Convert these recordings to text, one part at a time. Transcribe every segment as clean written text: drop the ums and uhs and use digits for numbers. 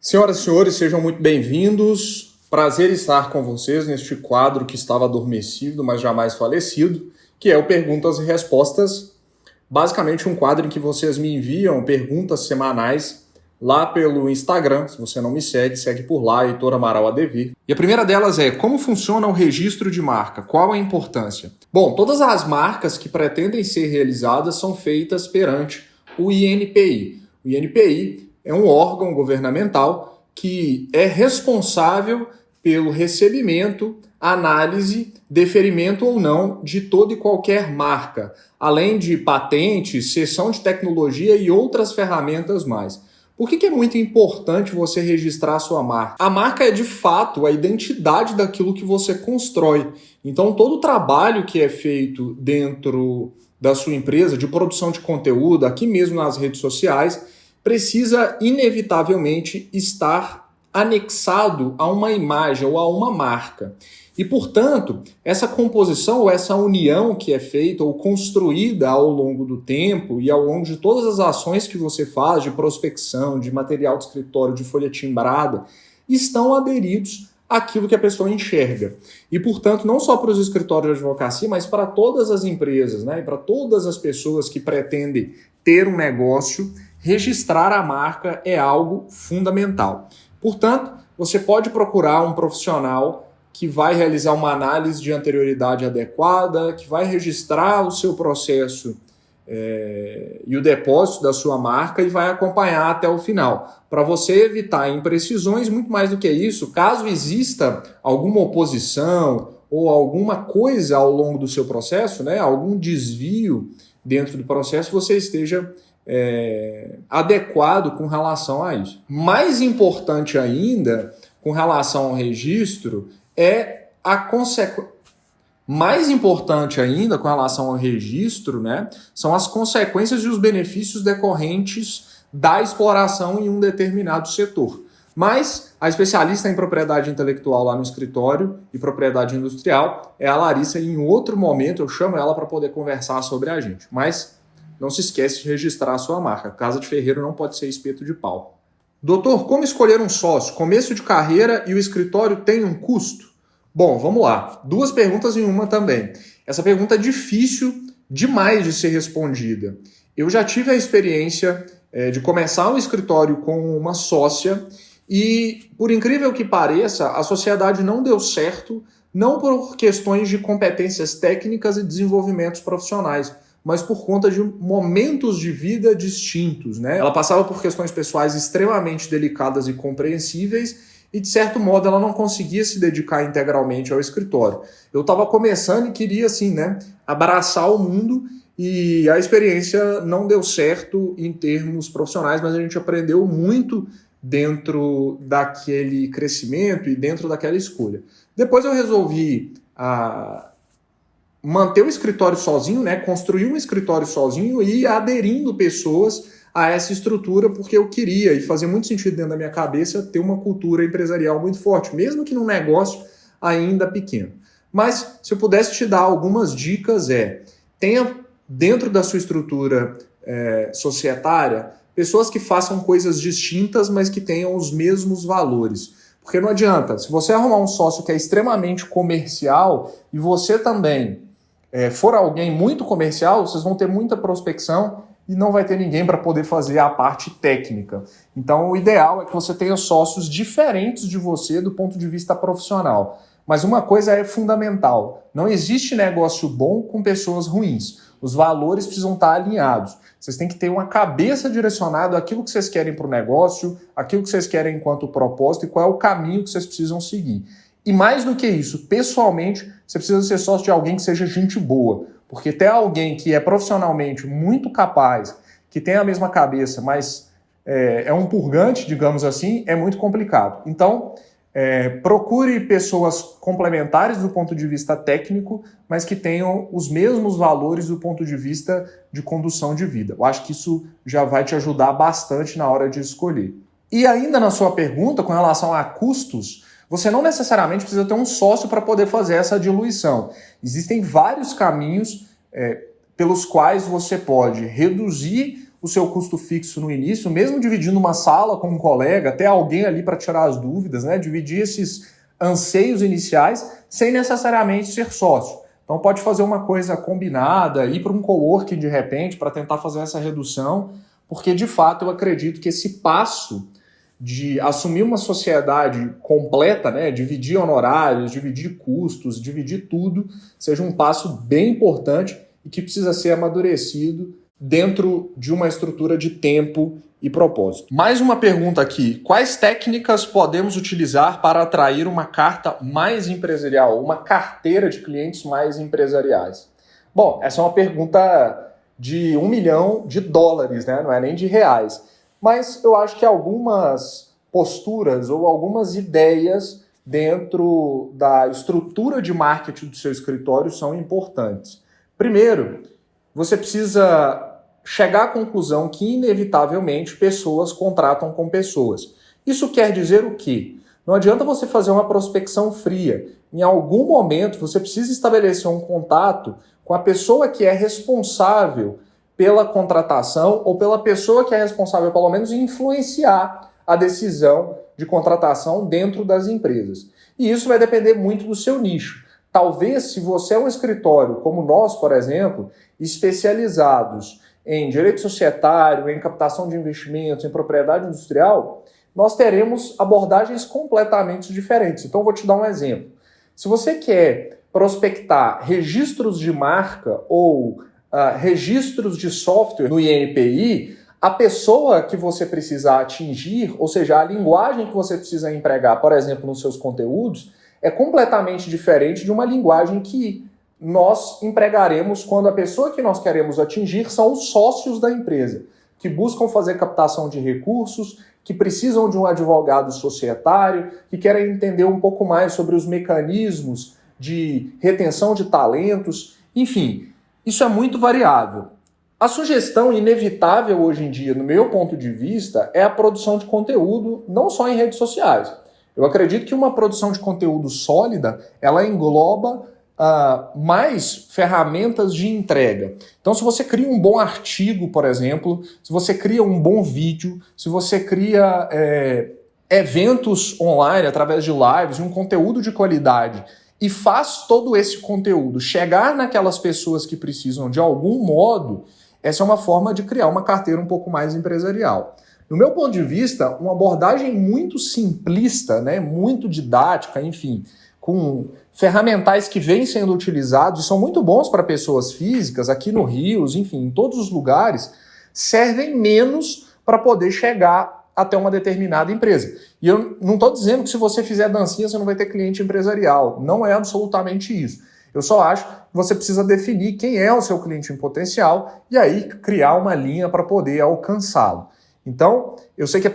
Senhoras e senhores, sejam muito bem-vindos. Prazer estar com vocês neste quadro que estava adormecido, mas jamais falecido, que é o Perguntas e Respostas. Basicamente um quadro em que vocês me enviam perguntas semanais lá pelo Instagram. Se você não me segue, segue por lá, Heitor Amaral ADV. E a primeira delas é: como funciona o registro de marca? Qual a importância? Bom, todas as marcas que pretendem ser realizadas são feitas perante o INPI. O INPI é um órgão governamental que é responsável pelo recebimento, análise, deferimento ou não de toda e qualquer marca, além de patentes, cessão de tecnologia e outras ferramentas mais. Por que é muito importante você registrar a sua marca? A marca é, de fato, a identidade daquilo que você constrói. Então, todo o trabalho que é feito dentro da sua empresa, de produção de conteúdo, aqui mesmo nas redes sociais, precisa inevitavelmente estar anexado a uma imagem ou a uma marca. E, portanto, essa composição ou essa união que é feita ou construída ao longo do tempo e ao longo de todas as ações que você faz de prospecção, de material de escritório, de folha timbrada, estão aderidos àquilo que a pessoa enxerga. E, portanto, não só para os escritórios de advocacia, mas para todas as empresas, né, e para todas as pessoas que pretendem ter um negócio, registrar a marca é algo fundamental. Portanto, você pode procurar um profissional que vai realizar uma análise de anterioridade adequada, que vai registrar o seu processo e o depósito da sua marca e vai acompanhar até o final. Para você evitar imprecisões, muito mais do que isso, caso exista alguma oposição ou alguma coisa ao longo do seu processo, né, algum desvio dentro do processo, você esteja adequado com relação a isso. Mais importante ainda, com relação ao registro, é a consequência. Mais importante ainda com relação ao registro, né, são as consequências e os benefícios decorrentes da exploração em um determinado setor. Mas a especialista em propriedade intelectual lá no escritório e propriedade industrial é a Larissa, e em outro momento eu chamo ela para poder conversar sobre a gente. Mas não se esquece de registrar a sua marca. Casa de ferreiro não pode ser espeto de pau. Doutor, como escolher um sócio? Começo de carreira e o escritório tem um custo? Bom, vamos lá. Duas perguntas em uma também. Essa pergunta é difícil demais de ser respondida. Eu já tive a experiência de começar um escritório com uma sócia e, por incrível que pareça, a sociedade não deu certo, não por questões de competências técnicas e desenvolvimentos profissionais, mas por conta de momentos de vida distintos, né? Ela passava por questões pessoais extremamente delicadas e compreensíveis e, de certo modo, ela não conseguia se dedicar integralmente ao escritório. Eu estava começando e queria, assim, né, abraçar o mundo, e a experiência não deu certo em termos profissionais, mas a gente aprendeu muito dentro daquele crescimento e dentro daquela escolha. Depois eu resolvi manter o escritório sozinho, né, construir um escritório sozinho e ir aderindo pessoas a essa estrutura, porque eu queria, e fazia muito sentido dentro da minha cabeça, ter uma cultura empresarial muito forte, mesmo que num negócio ainda pequeno. Mas, se eu pudesse te dar algumas dicas, tenha dentro da sua estrutura societária pessoas que façam coisas distintas, mas que tenham os mesmos valores. Porque não adianta, se você arrumar um sócio que é extremamente comercial e você também for alguém muito comercial, vocês vão ter muita prospecção e não vai ter ninguém para poder fazer a parte técnica. Então, o ideal é que você tenha sócios diferentes de você do ponto de vista profissional. Mas uma coisa é fundamental: não existe negócio bom com pessoas ruins. Os valores precisam estar alinhados. Vocês têm que ter uma cabeça direcionada àquilo que vocês querem para o negócio, àquilo que vocês querem enquanto propósito e qual é o caminho que vocês precisam seguir. E mais do que isso, pessoalmente, você precisa ser sócio de alguém que seja gente boa. Porque ter alguém que é profissionalmente muito capaz, que tem a mesma cabeça, mas é um purgante, digamos assim, é muito complicado. Então, procure pessoas complementares do ponto de vista técnico, mas que tenham os mesmos valores do ponto de vista de condução de vida. Eu acho que isso já vai te ajudar bastante na hora de escolher. E ainda na sua pergunta, com relação a custos, você não necessariamente precisa ter um sócio para poder fazer essa diluição. Existem vários caminhos pelos quais você pode reduzir o seu custo fixo no início, mesmo dividindo uma sala com um colega, ter alguém ali para tirar as dúvidas, né? Dividir esses anseios iniciais sem necessariamente ser sócio. Então pode fazer uma coisa combinada, ir para um coworking de repente para tentar fazer essa redução, porque de fato eu acredito que esse passo de assumir uma sociedade completa, né, dividir honorários, dividir custos, dividir tudo, seja um passo bem importante e que precisa ser amadurecido dentro de uma estrutura de tempo e propósito. Mais uma pergunta aqui. Quais técnicas podemos utilizar para atrair uma carta mais empresarial, uma carteira de clientes mais empresariais? Bom, essa é uma pergunta de $1 milhão, né? Não é nem de reais. Mas eu acho que algumas posturas ou algumas ideias dentro da estrutura de marketing do seu escritório são importantes. Primeiro, você precisa chegar à conclusão que, inevitavelmente, pessoas contratam com pessoas. Isso quer dizer o quê? Não adianta você fazer uma prospecção fria. Em algum momento, você precisa estabelecer um contato com a pessoa que é responsável pela contratação ou pela pessoa que é responsável, pelo menos, em influenciar a decisão de contratação dentro das empresas. E isso vai depender muito do seu nicho. Talvez, se você é um escritório, como nós, por exemplo, especializados em direito societário, em captação de investimentos, em propriedade industrial, nós teremos abordagens completamente diferentes. Então, vou te dar um exemplo. Se você quer prospectar registros de marca ou registros de software no INPI, a pessoa que você precisa atingir, ou seja, a linguagem que você precisa empregar, por exemplo, nos seus conteúdos, é completamente diferente de uma linguagem que nós empregaremos quando a pessoa que nós queremos atingir são os sócios da empresa, que buscam fazer captação de recursos, que precisam de um advogado societário, que querem entender um pouco mais sobre os mecanismos de retenção de talentos, enfim, isso é muito variável. A sugestão inevitável hoje em dia, no meu ponto de vista, é a produção de conteúdo, não só em redes sociais. Eu acredito que uma produção de conteúdo sólida, ela engloba mais ferramentas de entrega. Então, se você cria um bom artigo, por exemplo, se você cria um bom vídeo, se você cria eventos online através de lives, um conteúdo de qualidade, e faz todo esse conteúdo chegar naquelas pessoas que precisam de algum modo, essa é uma forma de criar uma carteira um pouco mais empresarial. No meu ponto de vista, uma abordagem muito simplista, né, muito didática, enfim, com ferramentais que vêm sendo utilizados e são muito bons para pessoas físicas, aqui no Rio, enfim, em todos os lugares, servem menos para poder chegar até uma determinada empresa. E eu não estou dizendo que se você fizer dancinha você não vai ter cliente empresarial. Não é absolutamente isso. Eu só acho que você precisa definir quem é o seu cliente em potencial e aí criar uma linha para poder alcançá-lo. Então, eu sei que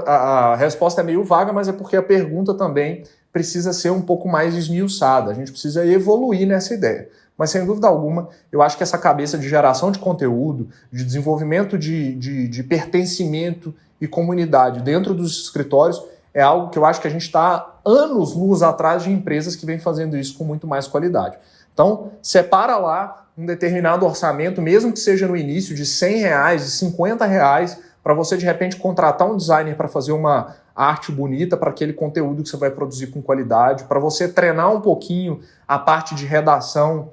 a resposta é meio vaga, mas é porque a pergunta também precisa ser um pouco mais esmiuçada. A gente precisa evoluir nessa ideia. Mas, sem dúvida alguma, eu acho que essa cabeça de geração de conteúdo, de desenvolvimento de pertencimento e comunidade dentro dos escritórios é algo que eu acho que a gente está anos-luz atrás de empresas que vêm fazendo isso com muito mais qualidade. Então, separa lá um determinado orçamento, mesmo que seja no início, de R$100, de R$50, para você, de repente, contratar um designer para fazer uma arte bonita para aquele conteúdo que você vai produzir com qualidade, para você treinar um pouquinho a parte de redação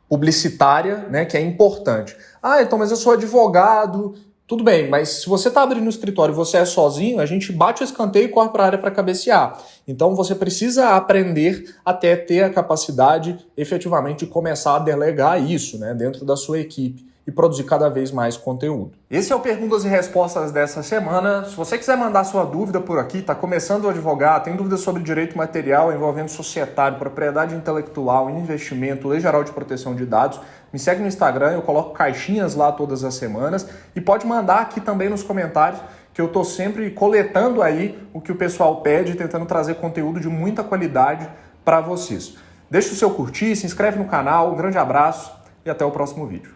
publicitária, né, que é importante. Então, mas eu sou advogado. Tudo bem, mas se você está abrindo um escritório e você é sozinho, a gente bate o escanteio e corre para a área para cabecear. Então você precisa aprender até ter a capacidade efetivamente de começar a delegar isso, né, dentro da sua equipe e produzir cada vez mais conteúdo. Esse é o Perguntas e Respostas dessa semana. Se você quiser mandar sua dúvida por aqui, está começando a advogar, tem dúvidas sobre direito material envolvendo societário, propriedade intelectual, investimento, lei geral de proteção de dados, me segue no Instagram, eu coloco caixinhas lá todas as semanas e pode mandar aqui também nos comentários que eu estou sempre coletando aí o que o pessoal pede, tentando trazer conteúdo de muita qualidade para vocês. Deixa o seu curtir, se inscreve no canal, um grande abraço e até o próximo vídeo.